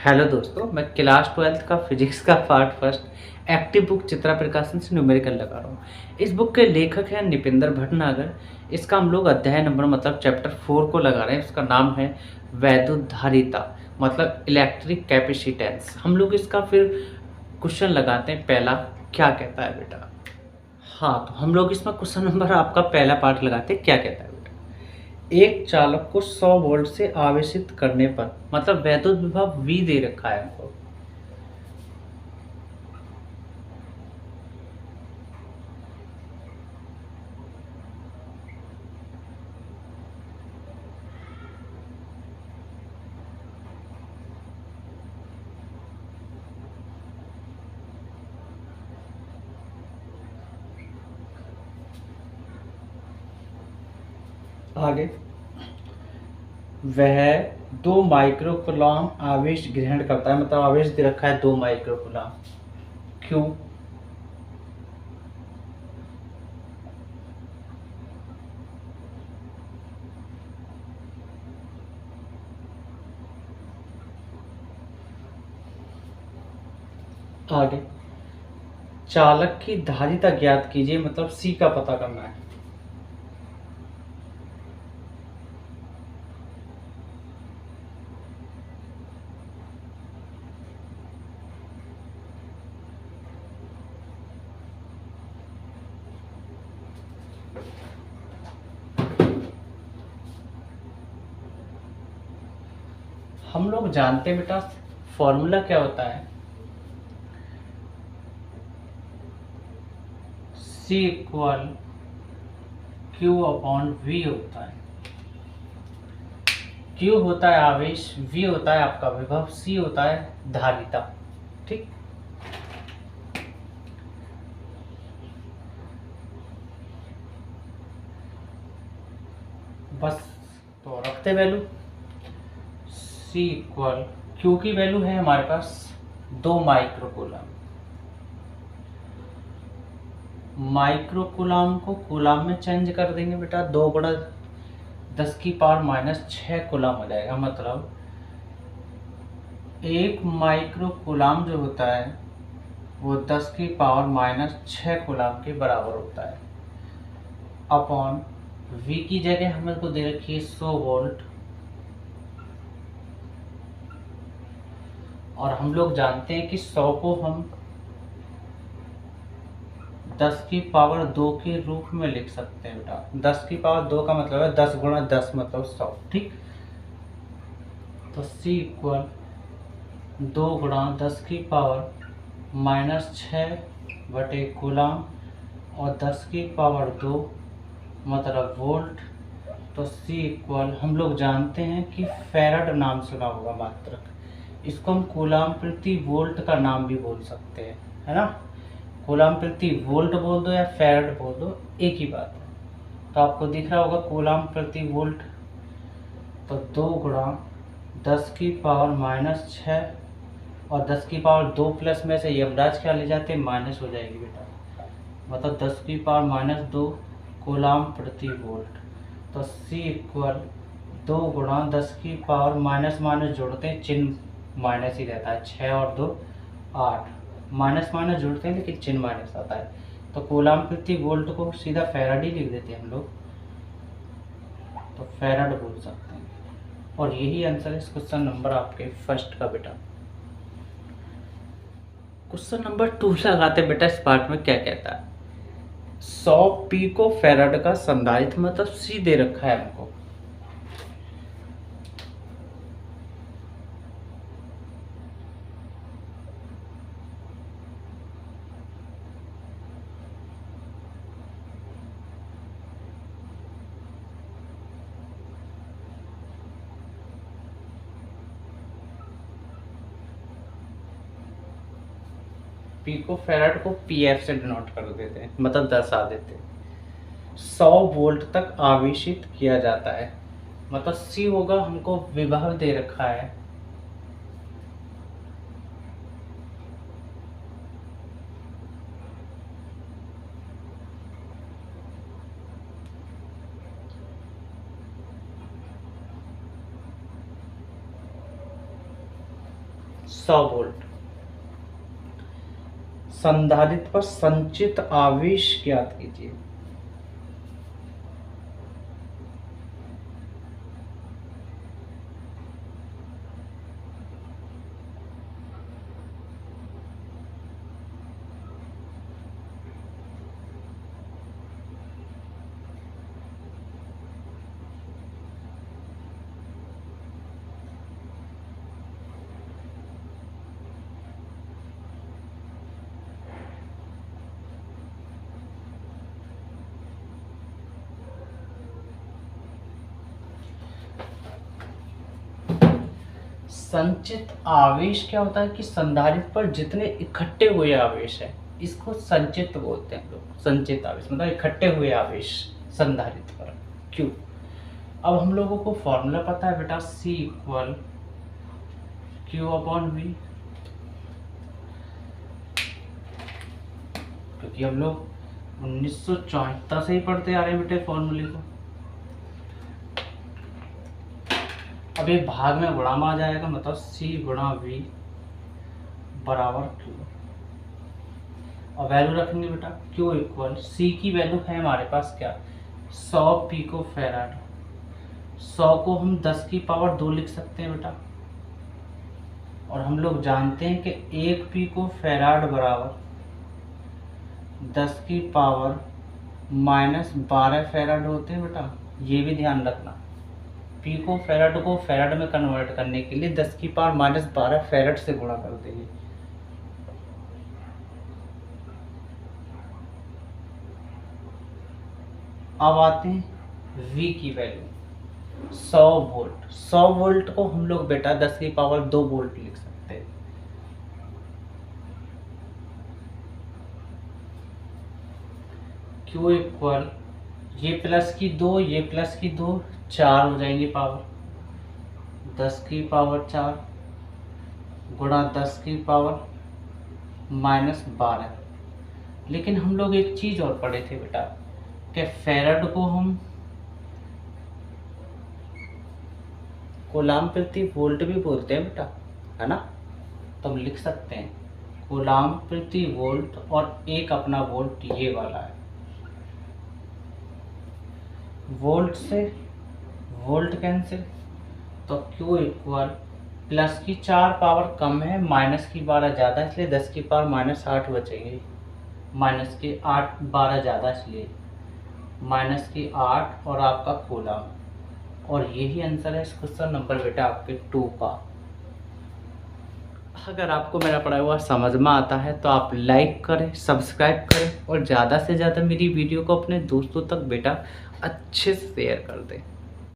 Hello दोस्तों, मैं class 12th का फिजिक्स का part first active book Chitra प्रकाशन से न्यूमेरिकल लगा रहा हूँ। इस बुक के लेखक हैं निपिंदर भटनागर। इसका हम लोग अध्याय नंबर मतलब चैप्टर 4 को लगा रहे हैं। इसका नाम है वैद्युत धारिता मतलब इलेक्ट्रिक कैपेसिटेंस। हम लोग इसका फिर क्वेश्चन लगाते हैं। पहला क्या कहता है बेटा? हाँ, तो हम लोग इसमें क्वेश्चन नंबर आपका पहला पार्ट लगाते हैं। क्या कहता है बेटा? एक चालक को 100 वोल्ट से आवेशित करने पर मतलब वैद्युत विभव V दे रखा है हमको। आगे वह 2 माइक्रोकुलाम आवेश ग्रहण करता है मतलब आवेश दे रखा है 2 माइक्रोकुलाम। क्यों? आगे चालक की धारिता ज्ञात कीजिए मतलब C का पता करना है। हम लोग जानते हैं बेटा फॉर्मूला क्या होता है। C equal Q upon V होता है। Q होता है आवेश, V होता है आपका विभव, C होता है धारिता। ठीक, बस तो रखते वैल्यू C इक्वल Q की वैल्यू है हमारे पास 2 माइक्रोकूलम। माइक्रोकूलम को कूलम में चेंज कर देंगे बेटा, 2 बड़ा 10 की पावर माइनस 6 कूलम हो जाएगा। मतलब 1 माइक्रोकूलम जो होता है वो 10 की पावर माइनस 6 कूलम के बराबर होता है। अपॉन V की जगह हमें को दे रखी है 100 वोल्ट, और हम लोग जानते हैं कि 100 को हम 10 की पावर 2 के रूप में लिख सकते हैं बेटा। 10 की पावर 2 का मतलब है 10 गुणा 10 मतलब 100। ठीक, तो C इक्वल 2 गुणा 10 की पावर माइनस 6 बटे कूलम और 10 की पावर 2 मतलब वोल्ट। तो C इक्वल हम लोग जानते हैं कि फैराड नाम सुना होगा मात्रक, इसको हम कूलम प्रति वोल्ट का नाम भी बोल सकते हैं, है ना। कूलम प्रति वोल्ट बोल दो या फैराड बोल दो, एक ही बात है। तो आपको दिख रहा होगा कूलम प्रति वोल्ट। तो 2 गुणा 10 की पावर माइनस 6 और 10 की पावर 2 प्लस में से यमराज क्या ले जाते हैं, माइनस हो जाएगी बेटा। मतलब 10 की पावर माइनस 2 कूलम प्रति वोल्ट। तो C इक्वल 2 गुणा 10 की पावर माइनस माइनस जोड़ते हैं, चिन्ह माइनस ही रहता है। 6 और 2 8, माइनस माइनस जोड़ते हैं लेकिन चिन्ह माइनस आता है। तो कूलम प्रति वोल्ट को सीधा फैराड ही लिख देते हैं हम लोग, तो फैराड बोल सकते हैं। और यही आंसर है इस क्वेश्चन नंबर आपके फर्स्ट का बेटा। क्वेश्चन नंबर 2 लगाते बेटा। इस पार्ट में क्या कहता है? 100 पिको फैराड का संधारित्र मतलब C दे रखा है हमको। पिको फैराड को PF से डिनोट कर देते हैं मतलब दर्शा देते हैं। 100 वोल्ट तक आवेशित किया जाता है मतलब C होगा, हमको विभव दे रखा है 100 वोल्ट। संधारित्र पर संचित आवेश ज्ञात कीजिए। संचित आवेश क्या होता है कि संधारित्र पर जितने इकट्ठे हुए आवेश है इसको संचित बोलते हैं लोग। संचित आवेश मतलब इकट्ठे हुए आवेश संधारित्र पर। क्यों? अब हम लोगों को फॉर्मूला पता है बेटा, C इक्वल Q/V, क्योंकि हम लोग 1974 से ही पढ़ते आ रहे हैं बेटे फॉर्मूले को। अब ये भाग में गुणा में आ जाएगा, मतलब C/V बराबर Q। और वैल्यू रखेंगे बेटा, Q इक्वल C की वैल्यू है हमारे पास क्या, 100 पिको फैराड। 100 को हम 10 की पावर 2 लिख सकते हैं बेटा, और हम लोग जानते हैं कि 1 पिको फैराड बराबर 10 की पावर -12 फैराड होते हैं बेटा। ये भी ध्यान रखना, पिको फैराड को फैराड में कन्वर्ट करने के लिए 10 की पावर -12 फैराड से गुणा कर देंगे। अब आते हैं V की वैल्यू 100 वोल्ट। 100 वोल्ट को हम लोग बेटा 10 की पावर 2 वोल्ट लिख सकते हैं। Q इक्वल ये प्लस की 2 ये प्लस की 2 4 हो जाएंगी पावर, 10 की पावर 4 गुणा 10 की पावर -12। लेकिन हम लोग एक चीज़ और पढ़े थे बेटा कि फैराड को हम कूलाम प्रति वोल्ट भी बोलते हैं बेटा, है ना। तो हम लिख सकते हैं कूलाम प्रति वोल्ट, और एक अपना वोल्ट ये वाला है। वोल्ट से वोल्ट कैंसिल, तो Q इक्वल प्लस की 4 पावर कम है, माइनस की 12 ज़्यादा, इसलिए 10 की पावर -8 बचेंगे। माइनस की 8 12 ज़्यादा, इसलिए माइनस की 8 और आपका कूलाम। और यही आंसर है इस क्वेश्चन नंबर बेटा आपके 2 का। अगर आपको मेरा पढ़ाया हुआ समझ में आता है तो आप लाइक करें, सब्सक्राइब करें, और ज़्यादा से ज़्यादा मेरी वीडियो को अपने दोस्तों तक बेटा अच्छे से शेयर कर दें।